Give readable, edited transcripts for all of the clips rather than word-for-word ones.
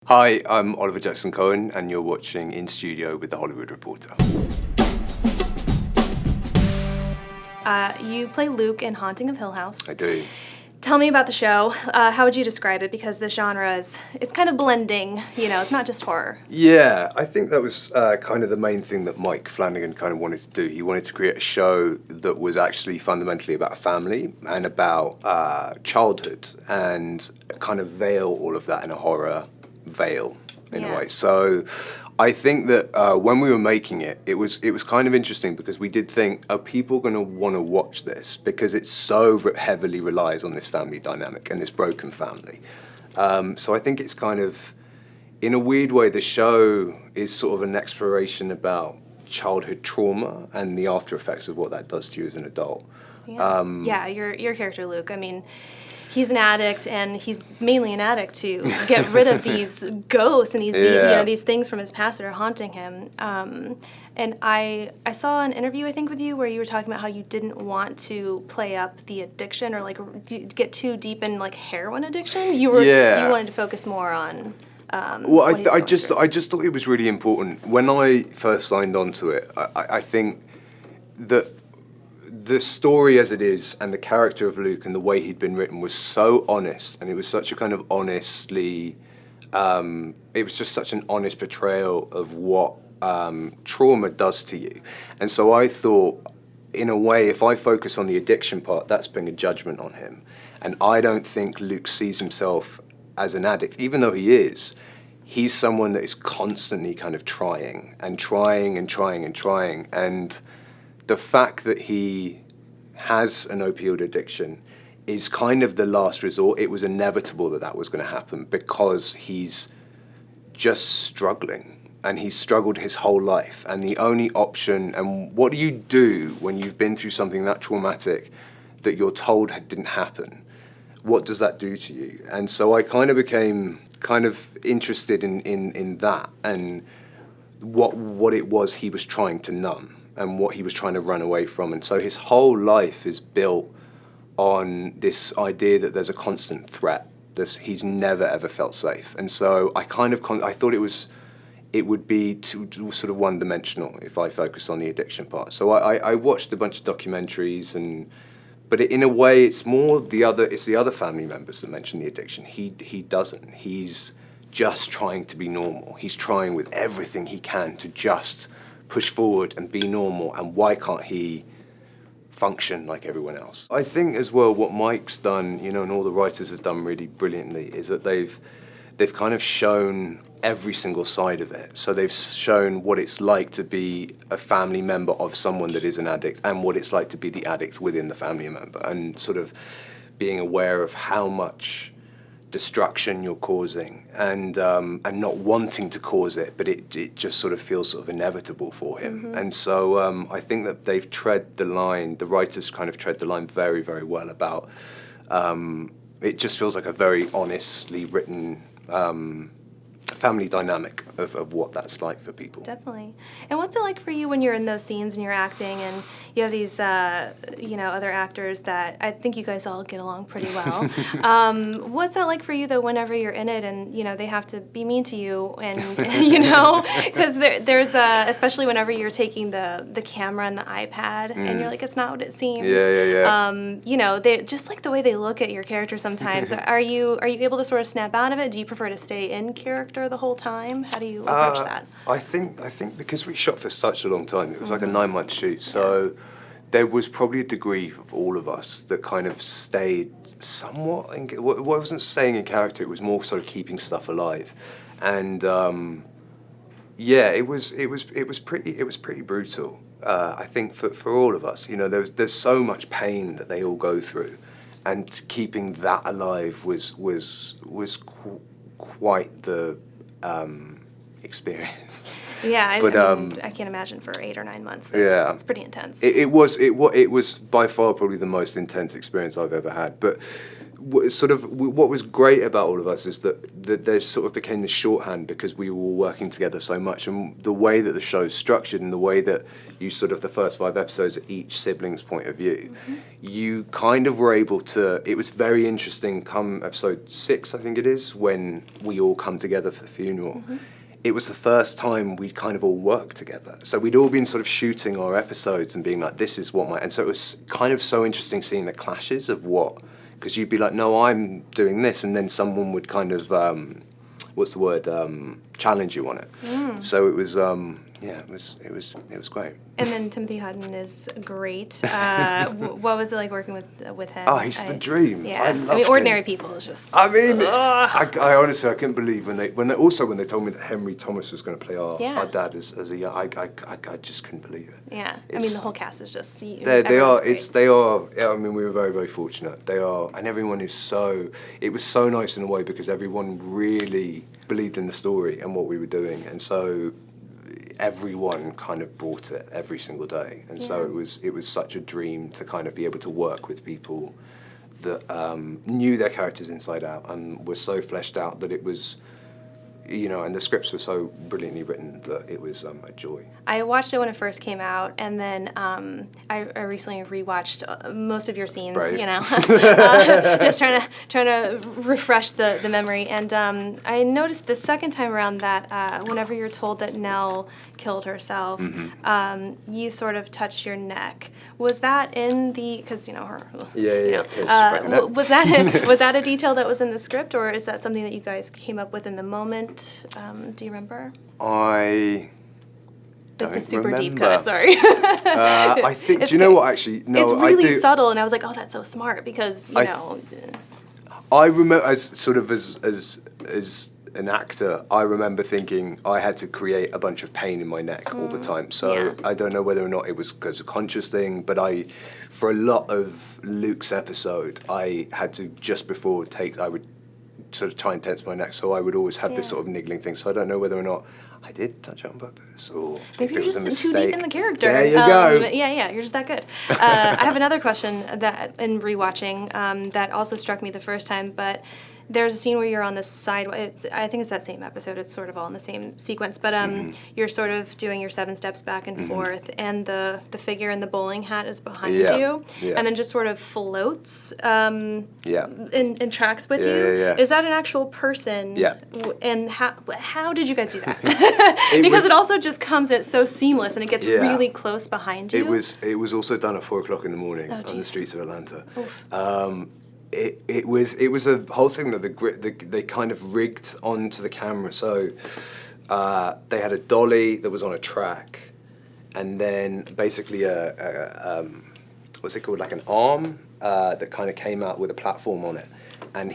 Hi, I'm Oliver Jackson-Cohen, and you're watching In Studio with The Hollywood Reporter. You play Luke in Haunting of Hill House. I do. Tell me about the show. How would you describe it? Because the genre it's kind of blending, it's not just horror. Yeah, I think that was kind of the main thing that Mike Flanagan kind of wanted to do. He wanted to create a show that was actually fundamentally about a family and about childhood and kind of veil all of that in a horror veil in a way. So I think that when we were making it, it was kind of interesting because we did think, are people going to want to watch this? Because it so heavily relies on this family dynamic and this broken family. So I think it's kind of, in a weird way, the show is sort of an exploration about childhood trauma and the after effects of what that does to you as an adult. Yeah, your character, Luke, I mean, he's an addict, and he's mainly an addict to get rid of these ghosts and these these things from his past that are haunting him. And I saw an interview, I think, with you where you were talking about how you didn't want to play up the addiction or get too deep in heroin addiction. You wanted to focus more on. I just thought it was really important when I first signed on to it. I think that the story as it is and the character of Luke and the way he'd been written was so honest, and it was such a kind of honestly, it was just such an honest portrayal of what trauma does to you. And so I thought, in a way, if I focus on the addiction part, that's putting a judgment on him. And I don't think Luke sees himself as an addict, even though he is. He's someone that is constantly kind of trying and trying and trying and trying. And the fact that he has an opioid addiction is kind of the last resort. It was inevitable that was going to happen because he's just struggling, and he's struggled his whole life. And the only option, and what do you do when you've been through something that traumatic that you're told didn't happen? What does that do to you? And so I kind of became kind of interested in that and what it was he was trying to numb and what he was trying to run away from. And so his whole life is built on this idea that there's a constant threat. He's never ever felt safe. And so I thought it would be too sort of one-dimensional if I focus on the addiction part. So I watched a bunch of documentaries, but in a way it's the other family members that mention the addiction. He doesn't. He's just trying to be normal. He's trying with everything he can to just push forward and be normal, and why can't he function like everyone else? I think as well what Mike's done, and all the writers have done really brilliantly, is that they've kind of shown every single side of it. So they've shown what it's like to be a family member of someone that is an addict and what it's like to be the addict within the family member, and sort of being aware of how much destruction you're causing and not wanting to cause it, but it just sort of feels sort of inevitable for him. Mm-hmm. And so I think that they've tread the line, the writers kind of tread the line very, very well about, it just feels like a very honestly written family dynamic of what that's like for people. Definitely. And what's it like for you when you're in those scenes and you're acting and you have these, other actors that I think you guys all get along pretty well. What's that like for you, though, whenever you're in it and, they have to be mean to you and, because there's, especially whenever you're taking the camera and the iPad and you're like, it's not what it seems. Yeah. They just like the way they look at your character sometimes. Are you able to sort of snap out of it? Do you prefer to stay in character the whole time? How do you approach that? I think because we shot for such a long time, it was like a 9-month shoot, so there was probably a degree of all of us that kind of stayed somewhat I wasn't staying in character, it was more sort of keeping stuff alive. And it was pretty brutal. I think for all of us, there's so much pain that they all go through, and keeping that alive was quite the experience. Yeah, I can't imagine for 8 or 9 months. It's pretty intense. It was by far probably the most intense experience I've ever had. But what was great about all of us is that there sort of became this shorthand because we were all working together so much, and the way that the show's structured and the way that you sort of the first 5 episodes at each sibling's point of view, you kind of were able to. It was very interesting. Come episode 6, I think it is, when we all come together for the funeral. It was the first time we'd kind of all worked together. So we'd all been sort of shooting our episodes and being like, this is what and so it was kind of so interesting seeing the clashes of what, because you'd be like, no, I'm doing this, and then someone would kind of, challenge you on it. So it was, it was great. And then Timothy Hutton is great. What was it like working with him? Oh, he's the dream. Yeah, I loved Ordinary him. People is just. I mean, I honestly I couldn't believe when they told me that Henry Thomas was going to play our dad as a young. I just couldn't believe it. Yeah, I mean the whole cast is just. They are. I mean, we were very, very fortunate. They are, and everyone is so. It was so nice in a way because everyone really believed in the story and what we were doing, and so everyone kind of brought it every single day, and so it was such a dream to kind of be able to work with people that knew their characters inside out and were so fleshed out that it was, and the scripts were so brilliantly written that it was a joy. I watched it when it first came out, and then I recently rewatched most of your scenes. Brave. Just trying to refresh the memory. And I noticed the second time around that whenever you're told that Nell killed herself, you sort of touched your neck. Was that in the? Because her. Was that a detail that was in the script, or is that something that you guys came up with in the moment? Do you remember? That's a super deep cut, sorry. I think, do you know what, actually? No, it's really I do. subtle, and I was like, oh, that's so smart, because, I remember, as an actor, I remember thinking I had to create a bunch of pain in my neck all the time. So I don't know whether or not it was because of a conscious thing, but for a lot of Luke's episode, I had to, just before takes, I would sort of try and tense my neck, so I would always have this sort of niggling thing. So I don't know whether or not I did touch it on purpose, or maybe if it you're was a just mistake. too deep in the character. There you go. Yeah, you're just that good. I have another question that in rewatching that also struck me the first time, but there's a scene where you're on the side. I think it's that same episode. It's sort of all in the same sequence, but you're sort of doing your 7 steps back and forth, and the figure in the bowling hat is behind you, and then just sort of floats in tracks with you. Is that an actual person? Yeah. And how did you guys do that? Because it also just comes, it's so seamless, and it gets really close behind you. It was also done at 4:00 in the morning on the streets of Atlanta. It was a whole thing that they kind of rigged onto the camera. So they had a dolly that was on a track, and then basically what's it called, like an arm that kind of came out with a platform on it, and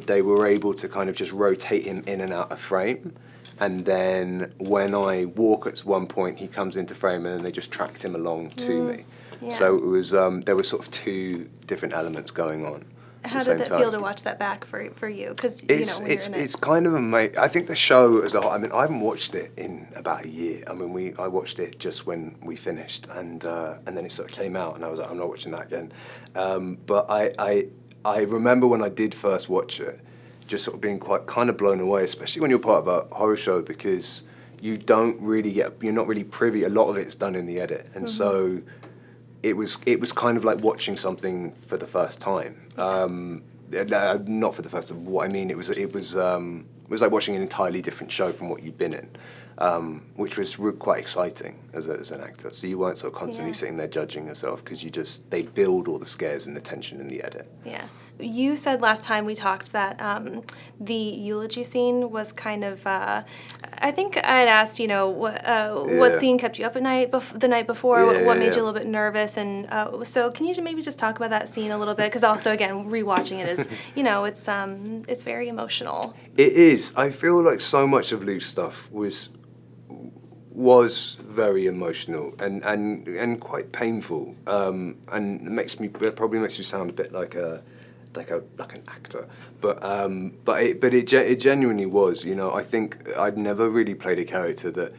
they were able to kind of just rotate him in and out of frame. And then when I walk at one point, he comes into frame, and then they just tracked him along to me. Yeah. So it was there were sort of 2 different elements going on. How did that feel to watch that back for you? Because when you're in it. It's kind of amazing. I think the show as a whole. I mean, I haven't watched it in about a year. I mean, I watched it just when we finished, and then it sort of came out, and I was like, I'm not watching that again. But I remember when I did first watch it, just sort of being quite kind of blown away, especially when you're part of a horror show, because you're not really privy. A lot of it's done in the edit, and so. It was kind of like watching something for the first time. Not for the first time. What I mean, it was like watching an entirely different show from what you'd been in, which was quite exciting as an actor. So you weren't sort of constantly sitting there judging yourself, because they build all the scares and the tension in the edit. Yeah. You said last time we talked that the eulogy scene was kind of. I think I had asked, what scene kept you up at night the night before? What made you a little bit nervous? And so, can you maybe just talk about that scene a little bit? Because also, again, rewatching it is, it's very emotional. It is. I feel like so much of Luke's stuff was very emotional and quite painful, and it probably makes me sound a bit like an actor, but it genuinely was. I think I'd never really played a character that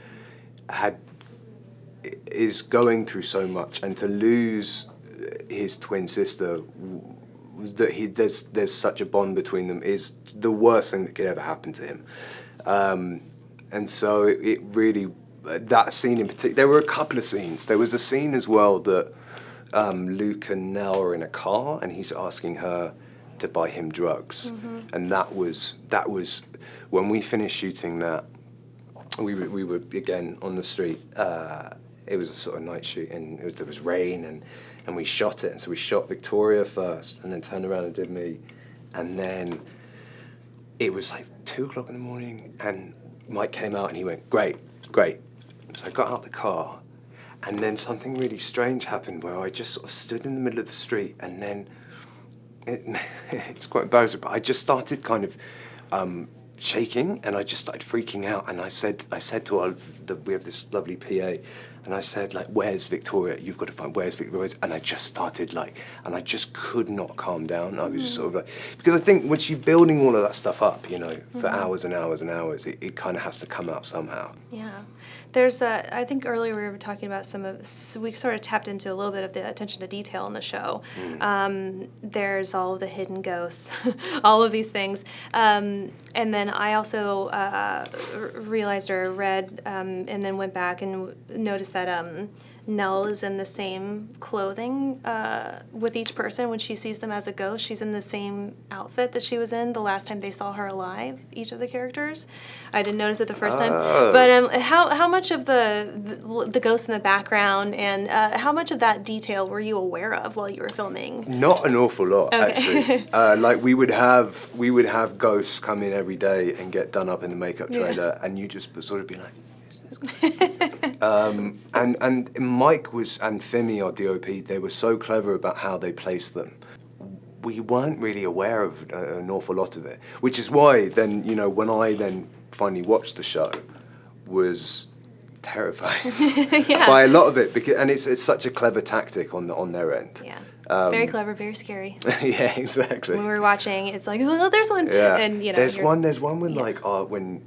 is going through so much, and to lose his twin sister there's such a bond between them is the worst thing that could ever happen to him. And so it really, that scene in particular, there were a couple of scenes. There was a scene as well that Luke and Nell are in a car and he's asking her to buy him drugs. Mm-hmm. And that was when we finished shooting that, we were again on the street. It was a sort of night shoot and there was rain and we shot it. And so we shot Victoria first and then turned around and did me. And then it was like 2:00 in the morning and Mike came out and he went, great. So I got out the car and then something really strange happened where I just sort of stood in the middle of the street and then it's quite embarrassing, but I just started kind of shaking and I just started freaking out and I said to we have this lovely PA and I said like, where's Victoria? You've got to find where's Victoria? And I just started and I just could not calm down. I was just sort of like, because I think once you're building all of that stuff up, for hours and hours and hours, it kind of has to come out somehow. Yeah. There's I think earlier we were talking about we sort of tapped into a little bit of the attention to detail in the show. There's all of the hidden ghosts, all of these things. And then I also realized or read and then went back and noticed that Nell is in the same clothing with each person when she sees them as a ghost. She's in the same outfit that she was in the last time they saw her alive, each of the characters. I didn't notice it the first time. But how much of the ghost in the background and how much of that detail were you aware of while you were filming? Not an awful lot, actually. Like we would have ghosts come in every day and get done up in the makeup trailer, and you just sort of be like, and Mike and Fimi, our DOP, they were so clever about how they placed them. We weren't really aware of an awful lot of it, which is why then, when I then finally watched the show, was terrified by a lot of it, and it's such a clever tactic on their end. Yeah. Very clever, very scary. Yeah, exactly. When we were watching, it's like, oh, there's one. Yeah. And, there's one when when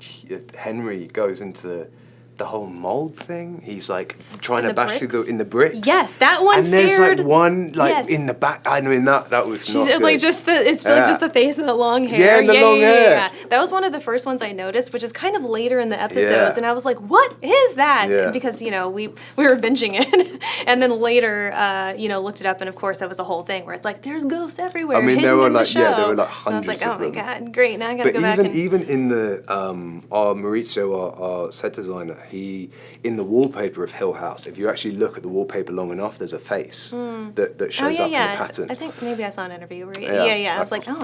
Henry goes into the whole mold thing, he's like trying to bash through in the bricks. Yes, that one. And scared. There's like one in the back. I mean that was She's not good. like just the face and the long hair. Yeah, and the long hair. Yeah. That was one of the first ones I noticed, which is kind of later in the episodes, and I was like, what is that? Yeah. Because we were binging it, and then later looked it up, and of course that was a whole thing where it's like there's ghosts everywhere. I mean, there were like hundreds. And I was like, oh of them. my god, great! Now I gotta go back. Even in the our Maurizio, our set designer, in the wallpaper of Hill House, if you actually look at the wallpaper long enough, there's a face that shows up in the pattern. I think maybe I saw an interview where I was like, oh,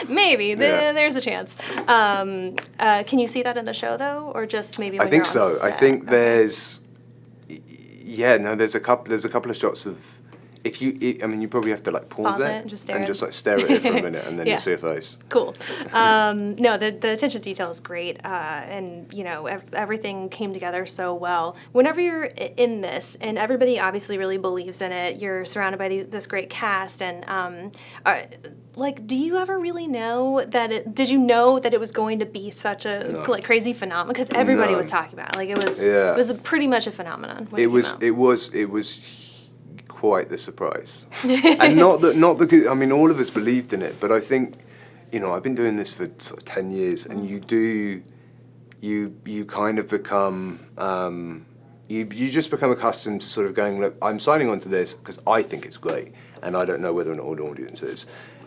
maybe there's a chance. Can you see that in the show though, or just maybe? When I think you're on so. set? I think there's a couple of shots of. You probably have to pause it and just stare at it for a minute, and then you see a face. Cool. No, the attention to detail is great, and everything came together so well. Whenever you're in this, and everybody obviously really believes in it, you're surrounded by this great cast, and do you ever really know that did you know that it was going to be such a crazy phenomenon? Because everybody was talking about it. It was pretty much a phenomenon. It was quite the surprise, and not because all of us believed in it, but I think I've been doing this for sort of 10 years, and you kind of become you just become accustomed to sort of going, look, I'm signing on to this because I think it's great, and I don't know whether or not an audience is,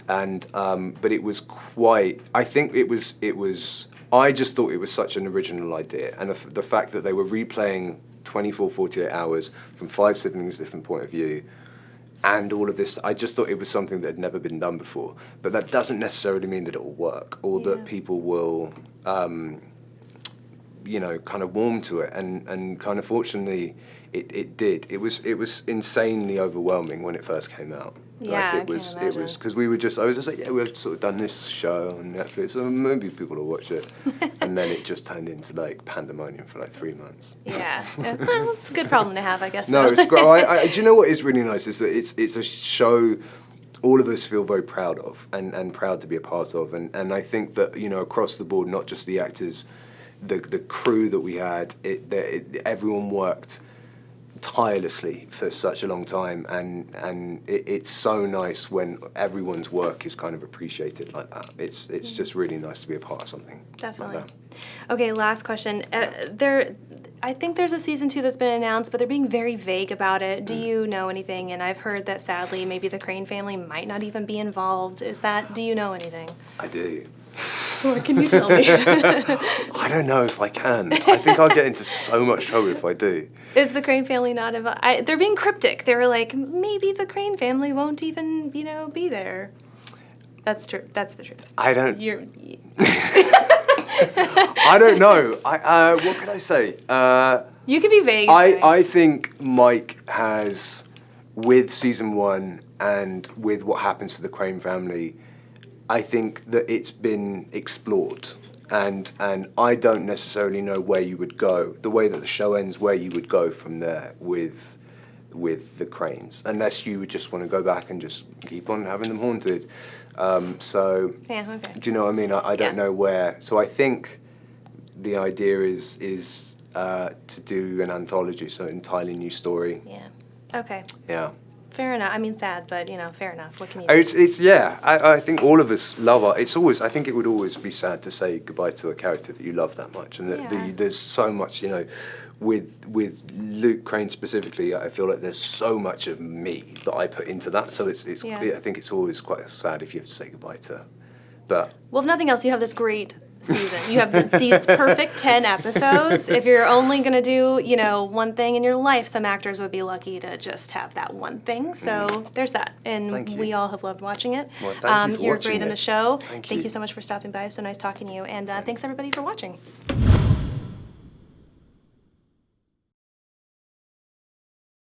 and but it was quite. I think it was. I just thought it was such an original idea, and the fact that they were replaying 24, 48 hours from 5 siblings' different point of view, and all of this, I just thought it was something that had never been done before. But that doesn't necessarily mean that it will work, or that people will, kind of warm to it. And kind of fortunately, it did. It was insanely overwhelming when it first came out. Yeah, it was because I was just like, we've sort of done this show on Netflix, so maybe people will watch it, and then it just turned into pandemonium for 3 months. Yeah, well, it's a good problem to have, I guess. No, it's great. Do you know what is really nice is that it's a show all of us feel very proud of and proud to be a part of, and I think that across the board, not just the actors, the crew that we had, everyone worked tirelessly for such a long time, and it's so nice when everyone's work is kind of appreciated like that. It's just really nice to be a part of something. Definitely. Like that. Okay, last question. I think there's a season 2 that's been announced, but they're being very vague about it. Do you know anything? And I've heard that sadly, maybe the Crane family might not even be involved. Do you know anything? I do. What can you tell me? I don't know if I can. I think I'll get into so much trouble if I do. Is the Crane family not involved? They're being cryptic. They were like, maybe the Crane family won't even, be there. That's true. That's the truth. I don't. You're. I don't know. What can I say? You can be vague. I think Mike has, with season 1 and with what happens to the Crane family, I think that it's been explored, and I don't necessarily know where you would go. The way that the show ends, where you would go from there with the Cranes, unless you would just want to go back and just keep on having them haunted. So, yeah, okay. do you know what I mean? I don't know where. So I think the idea is to do an anthology, so an entirely new story. Yeah. Okay. Yeah. Fair enough. I mean, sad, but fair enough. What can you do? It's yeah. I think all of us love art. It's always. I think it would always be sad to say goodbye to a character that you love that much, and there's so much. With Luke Crane specifically, I feel like there's so much of me that I put into that. So it's. I think it's always quite sad if you have to say goodbye to. But well, if nothing else, you have this great season. You have these perfect 10 episodes. If you're only going to do, one thing in your life, some actors would be lucky to just have that one thing. So there's that. And we all have loved watching it. Well, thank you for you're watching great it. in the show. Thank you so much for stopping by. It was so nice talking to you. And thanks, everybody, for watching.